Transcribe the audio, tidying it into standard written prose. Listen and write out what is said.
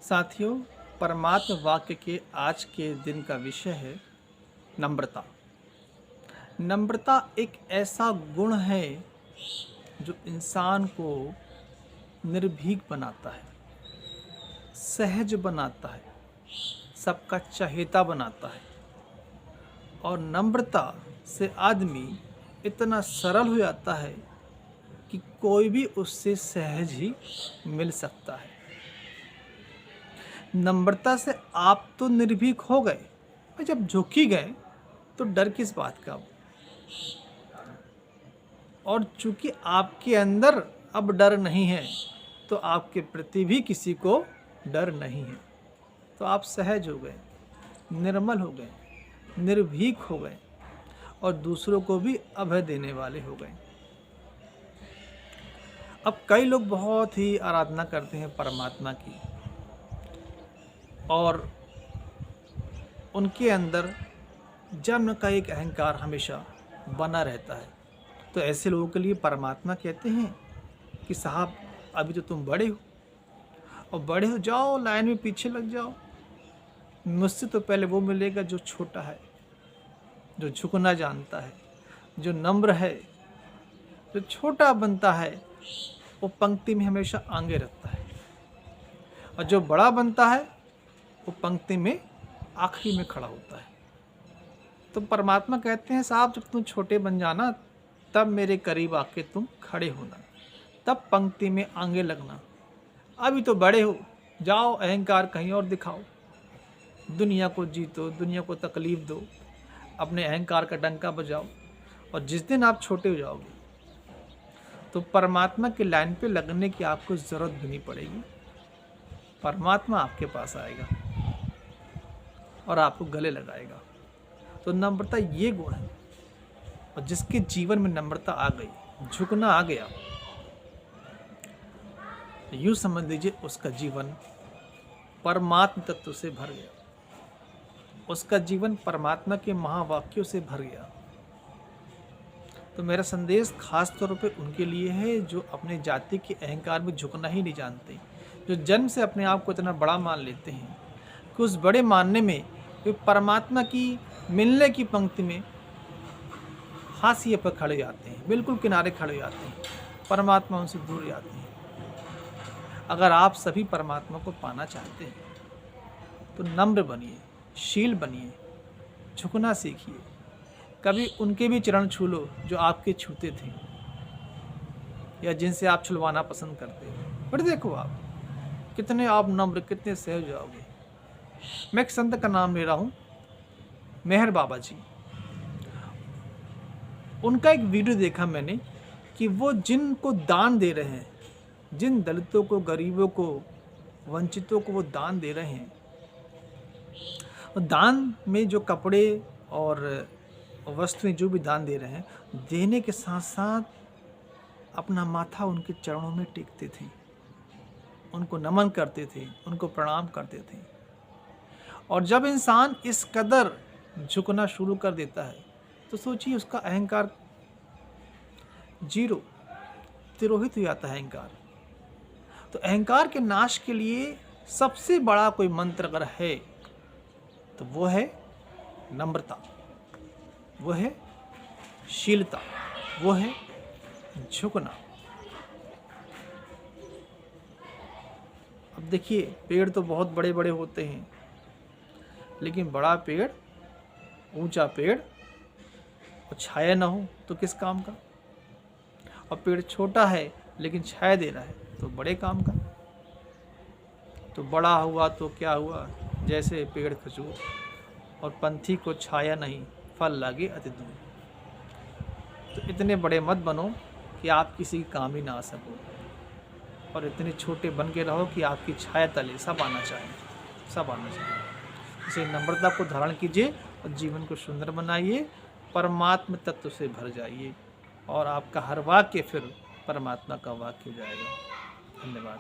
साथियों, परमात्म वाक्य के आज के दिन का विषय है नम्रता। नम्रता एक ऐसा गुण है जो इंसान को निर्भीक बनाता है, सहज बनाता है, सबका चहेता बनाता है। और नम्रता से आदमी इतना सरल हो जाता है कि कोई भी उससे सहज ही मिल सकता है। नम्रता से आप तो निर्भीक हो गए, और जब झुक ही गए तो डर किस बात का। और चूंकि आपके अंदर अब डर नहीं है तो आपके प्रति भी किसी को डर नहीं है। तो आप सहज हो गए, निर्मल हो गए, निर्भीक हो गए और दूसरों को भी अभय देने वाले हो गए। अब कई लोग बहुत ही आराधना करते हैं परमात्मा की, और उनके अंदर जन्म का एक अहंकार हमेशा बना रहता है। तो ऐसे लोगों के लिए परमात्मा कहते हैं कि साहब, अभी तो तुम बड़े हो, और बड़े हो जाओ, लाइन में पीछे लग जाओ। मुझसे तो पहले वो मिलेगा जो छोटा है, जो झुकना जानता है, जो नम्र है, जो छोटा बनता है, वो पंक्ति में हमेशा आगे रखता है। और जो बड़ा बनता है वो पंक्ति में आखिरी में खड़ा होता है। तो परमात्मा कहते हैं, साहब जब तुम छोटे बन जाना तब मेरे करीब आके तुम खड़े होना, तब पंक्ति में आगे लगना। अभी तो बड़े हो, जाओ अहंकार कहीं और दिखाओ, दुनिया को जीतो, दुनिया को तकलीफ दो, अपने अहंकार का डंका बजाओ। और जिस दिन आप छोटे हो जाओगे तो परमात्मा की लाइन पे लगने की आपको ज़रूरत भी नहीं पड़ेगी। परमात्मा आपके पास आएगा और आपको गले लगाएगा। तो नम्रता ये गुण है, और जिसके जीवन में नम्रता आ गई, झुकना आ गया, यूँ समझ लीजिए उसका जीवन परमात्म तत्व से भर गया, उसका जीवन परमात्मा के महावाक्यों से भर गया। तो मेरा संदेश खास तौर पे उनके लिए है जो अपने जाति के अहंकार में झुकना ही नहीं जानते, जो जन्म से अपने आप को इतना बड़ा मान लेते हैं कि उस बड़े मानने में वे परमात्मा की मिलने की पंक्ति में हाशिए पर खड़े जाते हैं, बिल्कुल किनारे खड़े जाते हैं, परमात्मा उनसे दूर जाते हैं। अगर आप सभी परमात्मा को पाना चाहते हैं तो नम्र बनिए, शील बनिए, झुकना सीखिए। कभी उनके भी चरण छू लो जो आपके छूते थे या जिनसे आप छुलवाना पसंद करते हो। पर देखो आप कितने आप नम्र, कितने सहज जाओगे। मैं एक संत का नाम ले रहा हूँ, मेहर बाबा जी। उनका एक वीडियो देखा मैंने कि वो जिनको दान दे रहे हैं, जिन दलितों को, गरीबों को, वंचितों को वो दान दे रहे हैं, दान में जो कपड़े और वस्तुएं जो भी दान दे रहे हैं, देने के साथ साथ अपना माथा उनके चरणों में टेकते थे, उनको नमन करते थे, उनको प्रणाम करते थे। और जब इंसान इस कदर झुकना शुरू कर देता है तो सोचिए उसका अहंकार जीरो, तिरोहित हो जाता है अहंकार। तो अहंकार के नाश के लिए सबसे बड़ा कोई मंत्र अगर है तो वो है नम्रता, वो है शीलता, वो है झुकना। अब देखिए, पेड़ तो बहुत बड़े बड़े होते हैं, लेकिन बड़ा पेड़, ऊंचा पेड़ और छाया ना हो तो किस काम का। और पेड़ छोटा है लेकिन छाया दे रहा है तो बड़े काम का। तो बड़ा हुआ तो क्या हुआ, जैसे पेड़ खजूर, और पंथी को छाया नहीं, फल लागे अति दूर। तो इतने बड़े मत बनो कि आप किसी काम ही ना आ सको, और इतने छोटे बन के रहो कि आपकी छाया तले सब आना चाहिए, सब आना चाहिए। इसे नम्रता को धारण कीजिए और जीवन को सुंदर बनाइए, परमात्म तत्व से भर जाइए, और आपका हर वाक्य फिर परमात्मा का वाक्य हो जाएगा। धन्यवाद।